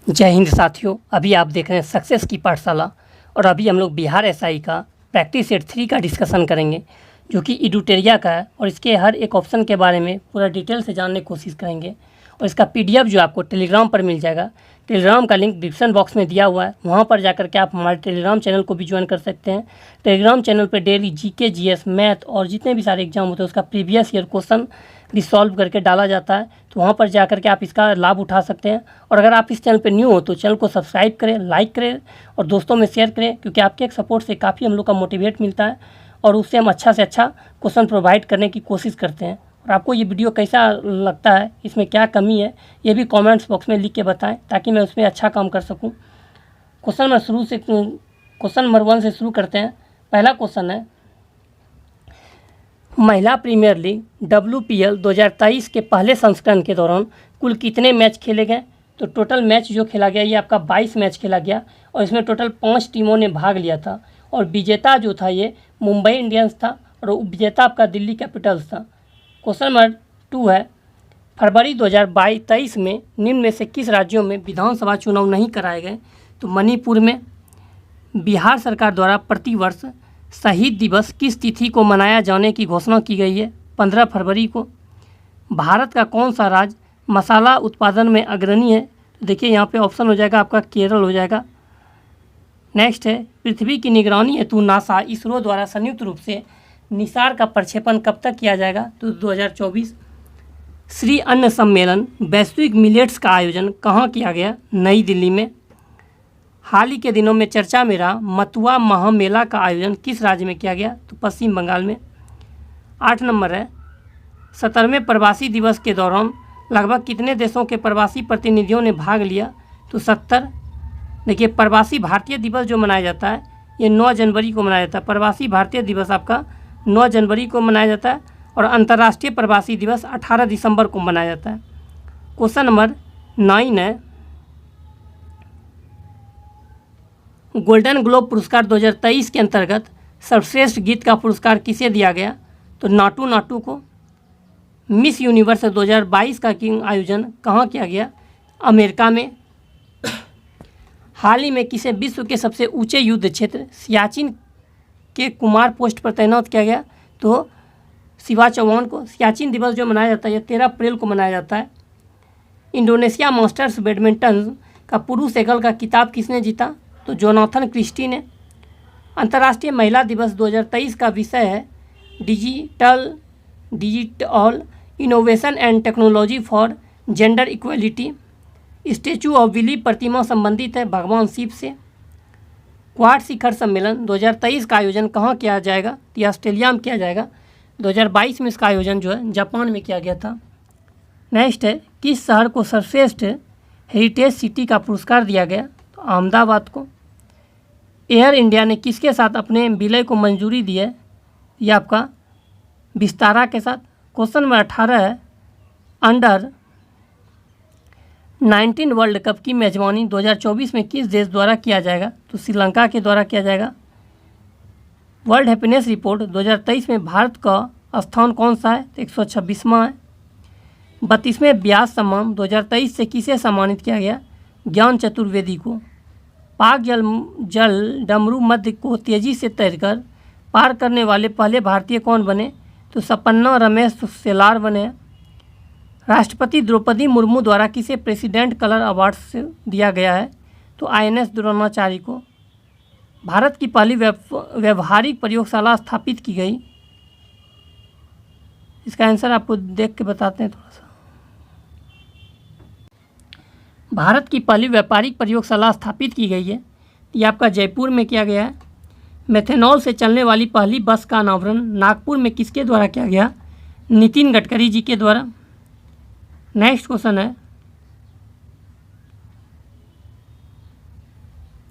जय हिंद साथियों, अभी आप देख रहे हैं सक्सेस की पाठशाला और अभी हम लोग बिहार एसआई का प्रैक्टिस सेट 3 का डिस्कशन करेंगे जो कि एडुटेरिया का है और इसके हर एक ऑप्शन के बारे में पूरा डिटेल से जानने की कोशिश करेंगे। और इसका पीडीएफ जो आपको टेलीग्राम पर मिल जाएगा, टेलीग्राम का लिंक डिस्क्रिप्शन बॉक्स में दिया हुआ है, वहाँ पर जाकर के आप हमारे टेलीग्राम चैनल को भी ज्वाइन कर सकते हैं। टेलीग्राम चैनल पर डेली जीके, जीएस, मैथ और जितने भी सारे एग्जाम होते हैं उसका प्रीवियस ईयर क्वेश्चन भी सॉल्व करके डाला जाता है, तो वहाँ पर जाकर के आप इसका लाभ उठा सकते हैं। और अगर आप इस चैनल पर न्यू हो तो चैनल को सब्सक्राइब करें, लाइक करें और दोस्तों में शेयर करें, क्योंकि आपके एक सपोर्ट से काफ़ी हम लोग का मोटिवेट मिलता है और उससे हम अच्छा से अच्छा क्वेश्चन प्रोवाइड करने की कोशिश करते हैं। और आपको ये वीडियो कैसा लगता है, इसमें क्या कमी है, ये भी कमेंट्स बॉक्स में लिख के बताएं ताकि मैं उसमें अच्छा काम कर सकूं। क्वेश्चन नंबर 1 से शुरू करते हैं। पहला क्वेश्चन है, महिला प्रीमियर लीग WPL 2023 के पहले संस्करण के दौरान कुल कितने मैच खेले गए? तो टोटल मैच जो खेला गया ये आपका 22 मैच खेला गया और इसमें टोटल 5 टीमों ने भाग लिया था और विजेता जो था ये मुंबई इंडियंस था और उपविजेता आपका दिल्ली कैपिटल्स था। क्वेश्चन नंबर 2 है, फरवरी 2023 में निम्न में से किस राज्यों में विधानसभा चुनाव नहीं कराए गए? तो मणिपुर में। बिहार सरकार द्वारा प्रतिवर्ष शहीद दिवस किस तिथि को मनाया जाने की घोषणा की गई है? 15 फरवरी को। भारत का कौन सा राज्य मसाला उत्पादन में अग्रणी है? तो देखिए यहाँ पे ऑप्शन हो जाएगा आपका केरल हो जाएगा। नेक्स्ट है, पृथ्वी की निगरानी हेतु नासा इसरो द्वारा संयुक्त रूप से निसार का प्रक्षेपण कब तक किया जाएगा? तो 2024। श्री अन्न सम्मेलन वैश्विक मिलेट्स का आयोजन कहाँ किया गया? नई दिल्ली में। हाल ही के दिनों में चर्चा में रहा मथुआ महामेला का आयोजन किस राज्य में किया गया? तो पश्चिम बंगाल में। 8 नंबर है, 17वें प्रवासी दिवस के दौरान लगभग कितने देशों के प्रवासी प्रतिनिधियों ने भाग लिया? तो 70। देखिए, प्रवासी भारतीय दिवस जो मनाया जाता है ये 9 जनवरी को मनाया जाता है। प्रवासी भारतीय दिवस आपका 9 जनवरी को मनाया जाता है और अंतर्राष्ट्रीय प्रवासी दिवस 18 दिसंबर को मनाया जाता है। क्वेश्चन नंबर 9 है, गोल्डन ग्लोब पुरस्कार 2023 के अंतर्गत सर्वश्रेष्ठ गीत का पुरस्कार किसे दिया गया? तो नाटू नाटू को। मिस यूनिवर्स 2022 का आयोजन कहाँ किया गया? अमेरिका में। हाल ही में किसे विश्व के सबसे ऊंचे युद्ध क्षेत्र सियाचिन के कुमार पोस्ट पर तैनात किया गया? तो शिवा चौहान को। सियाचिन दिवस जो मनाया जाता है ये 13 अप्रैल को मनाया जाता है। इंडोनेशिया मास्टर्स बैडमिंटन का पुरुष एकल का खिताब किसने जीता? तो जोनाथन क्रिस्टी ने। अंतर्राष्ट्रीय महिला दिवस 2023 का विषय है digital innovation and technology for gender equality. Statue of belief प्रतिमा संबंधित है भगवान शिव से। क्वाड शिखर सम्मेलन 2023 का आयोजन कहाँ किया जाएगा? ये ऑस्ट्रेलिया में किया जाएगा। 2022 में इसका आयोजन जो है जापान में किया गया था। नेक्स्ट है, किस शहर को सर्वश्रेष्ठ हेरिटेज सिटी का पुरस्कार दिया गया? तो अहमदाबाद को। एयर इंडिया ने किसके साथ अपने विलय को मंजूरी दी है? ये आपका विस्तारा के साथ। क्वेश्चन नंबर 18 है, अंडर 19 वर्ल्ड कप की मेजबानी 2024 में किस देश द्वारा किया जाएगा? तो श्रीलंका के द्वारा किया जाएगा। वर्ल्ड हैप्पीनेस रिपोर्ट 2023 में भारत का स्थान कौन सा है? तो 126वां है। 32वें व्यास सम्मान 2023 से किसे सम्मानित किया गया? ज्ञान चतुर्वेदी को। पाक जल डमरू मध्य को तेजी से तैरकर पार करने वाले पहले भारतीय कौन बने? तो सपन्ना रमेश सेलार बने। राष्ट्रपति द्रौपदी मुर्मू द्वारा किसे प्रेसिडेंट कलर अवार्ड से दिया गया है? तो INS द्रोणाचार्य को। भारत की पहली व्यवहारिक प्रयोगशाला स्थापित की गई। इसका आंसर आपको देख के बताते हैं थोड़ा सा। भारत की पहली व्यापारिक प्रयोगशाला स्थापित की गई है, ये आपका जयपुर में किया गया है। मेथेनॉल से चलने वाली पहली बस का अनावरण नागपुर में किसके द्वारा किया गया? नितिन गडकरी जी के द्वारा। नेक्स्ट क्वेश्चन है,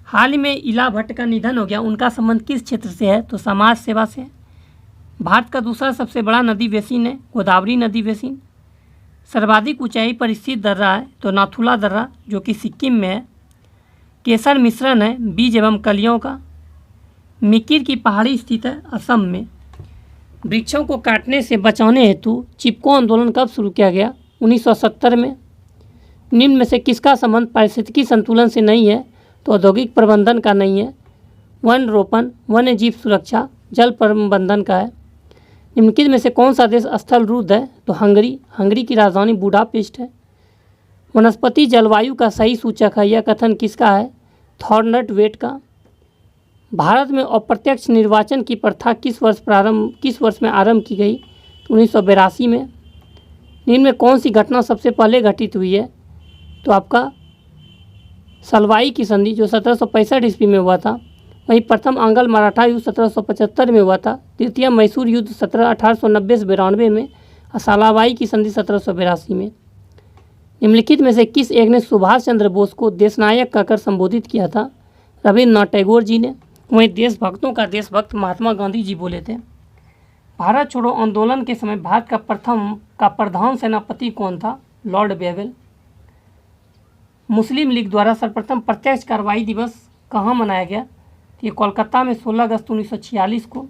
हाल ही में इला भट्ट का निधन हो गया, उनका संबंध किस क्षेत्र से है? तो समाज सेवा से। भारत का दूसरा सबसे बड़ा नदी बेसिन है गोदावरी नदी बेसिन। सर्वाधिक ऊंचाई पर स्थित दर्रा है तो नाथुला दर्रा जो कि सिक्किम में है। केसर मिश्रण है बीज एवं कलियों का। मिकिर की पहाड़ी स्थित है असम में। वृक्षों को काटने से बचाने हेतु चिपको आंदोलन कब शुरू किया गया? 1970 में। निम्न में से किसका संबंध पारिस्थितिकी संतुलन से नहीं है? तो औद्योगिक प्रबंधन का नहीं है, वन रोपण, वन्य जीव सुरक्षा, जल प्रबंधन का है। निम्नलिखित में से कौन सा देश स्थल रुद्ध है? तो हंगरी। हंगरी की राजधानी बुडापेस्ट है। वनस्पति जलवायु का सही सूचक है, यह कथन किसका है? थॉर्नट वेट का। भारत में अप्रत्यक्ष निर्वाचन की प्रथा किस वर्ष में आरंभ की गई? 1982 में। निम्न में कौन सी घटना सबसे पहले घटित हुई है? तो आपका सलवाई की संधि जो 1765 ईस्वी में हुआ था। वहीं प्रथम आंग्ल मराठा युद्ध 1775 में हुआ था। तृतीय मैसूर युद्ध 1890-92 में और सलाबाई की संधि 1782 में। निम्नलिखित में से किस एक ने सुभाष चंद्र बोस को देशनायक कहकर संबोधित किया था? रविन्द्रनाथ टैगोर जी ने। वहीं देशभक्तों का देशभक्त महात्मा गांधी जी बोले थे। भारत छोड़ो आंदोलन के समय भारत का प्रधान सेनापति कौन था? Lord Wavell. मुस्लिम लीग द्वारा सर्वप्रथम प्रत्यक्ष कार्रवाई दिवस कहाँ मनाया गया? ये कोलकाता में 16 अगस्त 1946 को।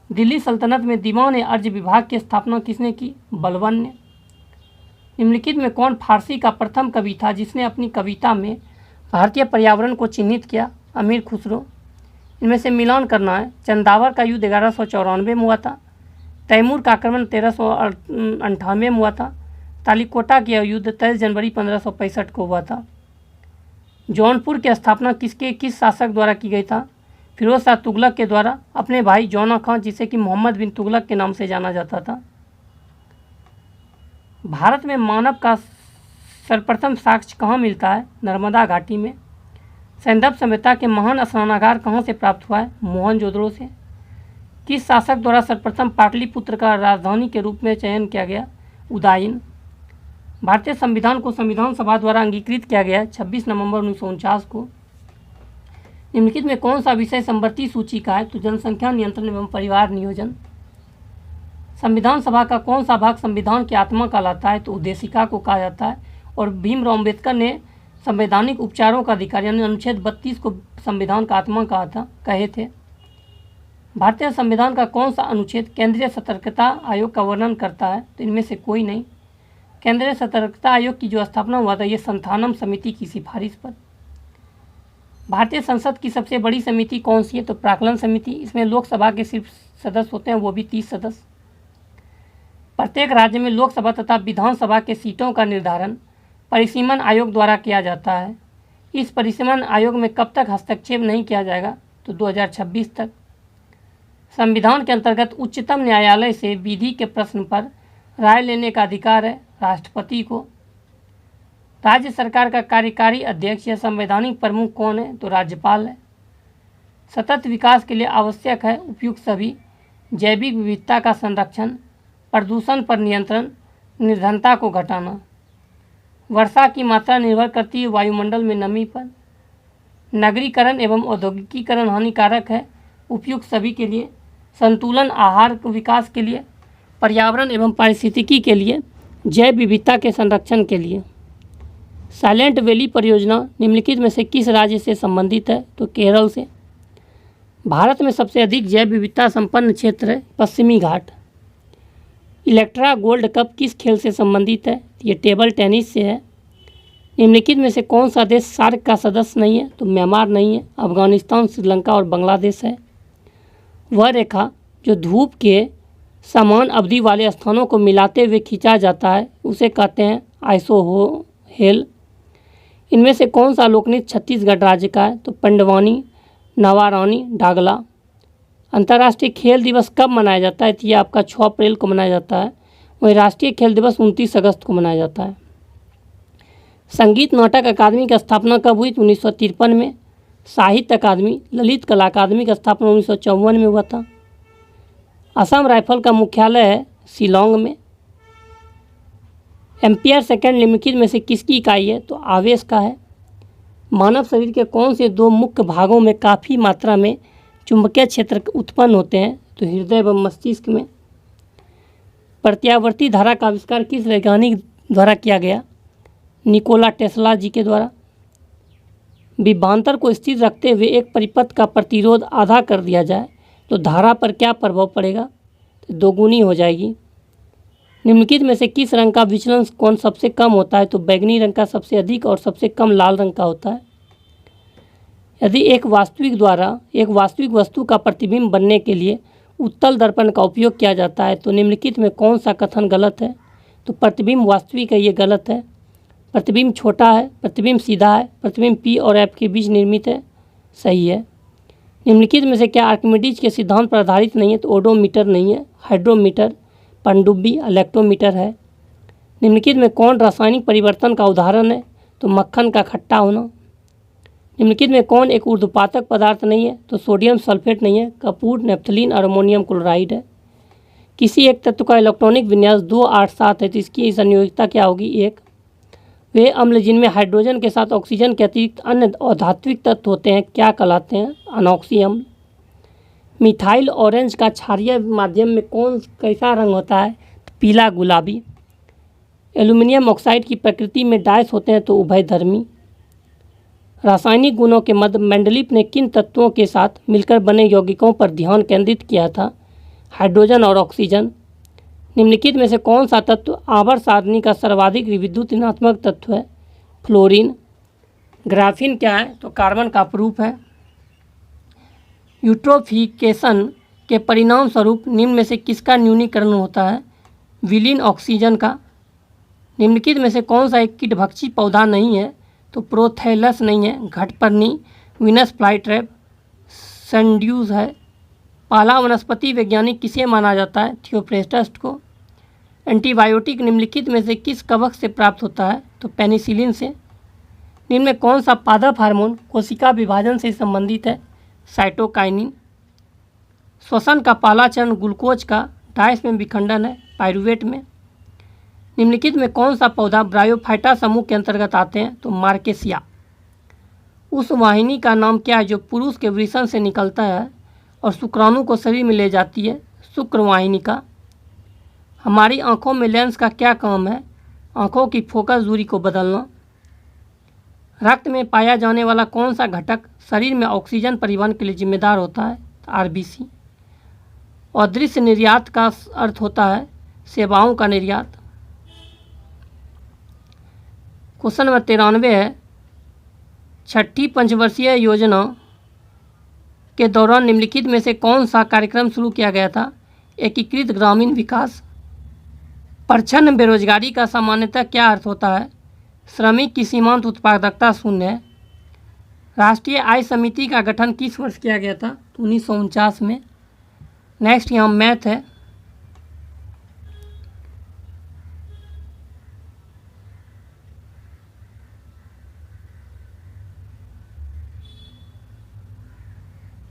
दिल्ली सल्तनत में दीवान अर्ज विभाग की स्थापना किसने की? बलबन ने। निम्नलिखित में कौन फारसी का प्रथम कवि था जिसने अपनी कविता में भारतीय पर्यावरण को चिन्हित किया? अमीर खुसरो। इनमें से मिलान करना है। चंदावर का युद्ध 1194 में हुआ था। तैमूर का आक्रमण 1398 में हुआ था। तालीकोटा का युद्ध 23 जनवरी 1565 को हुआ था। जौनपुर की स्थापना किस शासक द्वारा की गई था? फिरोज शाह तुगलक के द्वारा अपने भाई जौना खां, जिसे कि मोहम्मद बिन तुगलक के नाम से जाना जाता था। भारत में मानव का सर्वप्रथम साक्ष्य कहाँ मिलता है? नर्मदा घाटी में। सैंधव सभ्यता के महान स्नानागार कहाँ से प्राप्त हुआ है? मोहनजोदड़ो से। किस शासक द्वारा सर्वप्रथम पाटलिपुत्र का राजधानी के रूप में चयन किया गया? उदयन। भारतीय संविधान को संविधान सभा द्वारा अंगीकृत किया गया 26 नवंबर 1949 को। निम्नलिखित में कौन सा विषय समवर्ती सूची का है? तो जनसंख्या नियंत्रण एवं परिवार नियोजन। संविधान सभा का कौन सा भाग संविधान की आत्मा कहलाता है? तो उद्देशिका को कहा जाता है। और भीमराव अम्बेडकर ने संवैधानिक उपचारों का अधिकार यानी अनुच्छेद 32 को संविधान का आत्मा कहे थे। भारतीय संविधान का कौन सा अनुच्छेद केंद्रीय सतर्कता आयोग का वर्णन करता है? तो इनमें से कोई नहीं। केंद्रीय सतर्कता आयोग की जो स्थापना हुआ था ये संथानम समिति की सिफारिश पर। भारतीय संसद की सबसे बड़ी समिति कौन सी है? तो प्राक्कलन समिति। इसमें लोकसभा के सिर्फ सदस्य होते हैं, वो भी 30 सदस्य। प्रत्येक राज्य में लोकसभा तथा विधानसभा के सीटों का निर्धारण परिसीमन आयोग द्वारा किया जाता है। इस परिसीमन आयोग में कब तक हस्तक्षेप नहीं किया जाएगा? तो 2026 तक। संविधान के अंतर्गत उच्चतम न्यायालय से विधि के प्रश्न पर राय लेने का अधिकार है राष्ट्रपति को। राज्य सरकार का कार्यकारी अध्यक्ष या संवैधानिक प्रमुख कौन है? तो राज्यपाल है। सतत विकास के लिए आवश्यक है उपयुक्त सभी जैविक विविधता का संरक्षण, प्रदूषण पर नियंत्रण, निर्धनता को घटाना। वर्षा की मात्रा निर्भर करती है वायुमंडल में नमी पर। नगरीकरण एवं औद्योगिकीकरण हानिकारक है उपयुक्त सभी के लिए। संतुलन आहार विकास के लिए, पर्यावरण एवं पारिस्थितिकी के लिए, जैव विविधता के संरक्षण के लिए। साइलेंट वैली परियोजना निम्नलिखित में से किस राज्य से संबंधित है? तो केरल से। भारत में सबसे अधिक जैव विविधता संपन्न क्षेत्र है पश्चिमी घाट। इलेक्ट्रा गोल्ड कप किस खेल से संबंधित है? ये टेबल टेनिस से है। निम्नलिखित में से कौन सा देश सार्क का सदस्य नहीं है? तो म्यांमार नहीं है, अफगानिस्तान, श्रीलंका और बांग्लादेश है। वह रेखा जो धूप के समान अवधि वाले स्थानों को मिलाते हुए खींचा जाता है उसे कहते हैं आइसोहेल। इनमें से कौन सा लोकनृत्य छत्तीसगढ़ राज्य का है? तो पंडवानी, नवारानी, डागला। अंतर्राष्ट्रीय खेल दिवस कब मनाया जाता है? तो ये आपका 6 अप्रैल को मनाया जाता है। वहीं राष्ट्रीय खेल दिवस 29 अगस्त को मनाया जाता है। संगीत नाटक अकादमी की स्थापना कब हुई? 1953 में। साहित्य अकादमी, ललित कला अकादमी की स्थापना 1954 में हुआ था। असम राइफल का मुख्यालय है शिलोंग में। एम्पियर सेकेंड निम्नलिखित में से किसकी इकाई है? तो आवेश का है। मानव शरीर के कौन से 2 मुख्य भागों में काफ़ी मात्रा में चुंबकीय क्षेत्र उत्पन्न होते हैं? तो हृदय एवं मस्तिष्क में। प्रत्यावर्ती धारा का आविष्कार किस वैज्ञानिक द्वारा किया गया? निकोला टेस्ला जी के द्वारा। विभवांतर को स्थिर रखते हुए एक परिपथ का प्रतिरोध आधा कर दिया जाए तो धारा पर क्या प्रभाव पड़ेगा? तो दोगुनी हो जाएगी। निम्नलिखित में से किस रंग का विचलन कोण सबसे कम होता है? तो बैंगनी रंग का सबसे अधिक और सबसे कम लाल रंग का होता है। यदि एक वास्तविक वस्तु का प्रतिबिंब बनने के लिए उत्तल दर्पण का उपयोग किया जाता है तो निम्नलिखित में कौन सा कथन गलत है? तो प्रतिबिंब वास्तविक है, ये गलत है। प्रतिबिंब छोटा है, प्रतिबिंब सीधा है, प्रतिबिंब पी और एफ के बीच निर्मित है, सही है। निम्नलिखित में से क्या आर्किमिडीज के सिद्धांत पर आधारित नहीं है? तो ओडोमीटर नहीं है, हाइड्रोमीटर, पनडुब्बी, इलेक्ट्रोमीटर है। निम्नलिखित में कौन रासायनिक परिवर्तन का उदाहरण है? तो मक्खन का खट्टा होना। निम्नलिखित में कौन एक ऊर्ध्वपातक पदार्थ नहीं है? तो सोडियम सल्फेट नहीं है, कपूर, नेफ्थलीन और अमोनियम क्लोराइड है। किसी एक तत्व का इलेक्ट्रॉनिक विन्यास 2, 8, 7 है तो इसकी संयोजकता क्या होगी? 1। वे अम्ल जिनमें हाइड्रोजन के साथ ऑक्सीजन के अतिरिक्त अन्य अधात्विक तत्व होते हैं क्या कहलाते हैं? अनॉक्सी अम्ल। मिथाइल ऑरेंज का क्षारीय माध्यम में कैसा रंग होता है? पीला गुलाबी। एल्यूमिनियम ऑक्साइड की प्रकृति में डायस होते हैं तो उभयधर्मी। रासायनिक गुणों के मध्य मेंडलीफ ने किन तत्वों के साथ मिलकर बने यौगिकों पर ध्यान केंद्रित किया था? हाइड्रोजन और ऑक्सीजन। निम्नलिखित में से कौन सा तत्व आवर्त सारणी का सर्वाधिक विद्युत ऋणात्मक तत्व है? फ्लोरीन। ग्राफीन क्या है? तो कार्बन का अपरूप है। यूट्रोफिकेशन के परिणाम स्वरूप निम्न में से किसका न्यूनीकरण होता है? विलीन ऑक्सीजन का। निम्नलिखित में से कौन सा एक कीटभक्षी पौधा नहीं है? तो प्रोथैलस नहीं है, घटपर्णी, वीनस फ्लाईट्रैप, सैंड्यूज है। पहला वनस्पति वैज्ञानिक किसे माना जाता है? थियोफ्रेस्टस को। एंटीबायोटिक निम्नलिखित में से किस कवक से प्राप्त होता है? तो पेनिसिलिन से। निम्न में कौन सा पादप हार्मोन कोशिका विभाजन से संबंधित है? साइटोकाइनिन। श्वसन का पहला चरण ग्लूकोज का डायस में विखंडन है, पाइरूवेट में। निम्नलिखित में कौन सा पौधा ब्रायोफाइटा समूह के अंतर्गत आते हैं? तो मार्केसिया। उस वाहिनी का नाम क्या है जो पुरुष के वृषण से निकलता है और शुक्राणु को शरीर में ले जाती है? शुक्रवाहिनी का। हमारी आंखों में लेंस का क्या काम है? आंखों की फोकस दूरी को बदलना। रक्त में पाया जाने वाला कौन सा घटक शरीर में ऑक्सीजन परिवहन के लिए जिम्मेदार होता है? आरबीसी। अदृश्य निर्यात का अर्थ होता है सेवाओं का निर्यात। क्वेश्चन नंबर 93 है, छठी पंचवर्षीय योजना के दौरान निम्नलिखित में से कौन सा कार्यक्रम शुरू किया गया था? एकीकृत ग्रामीण विकास। प्रच्छन्न बेरोजगारी का सामान्यतः क्या अर्थ होता है? श्रमिक की सीमांत उत्पादकता शून्य है। राष्ट्रीय आय समिति का गठन किस वर्ष किया गया था? 1949 में। नेक्स्ट यहाँ मैथ है।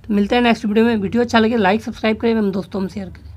तो मिलते हैं नेक्स्ट वीडियो में। वीडियो अच्छा लगे लाइक सब्सक्राइब करें एवं दोस्तों में शेयर करें।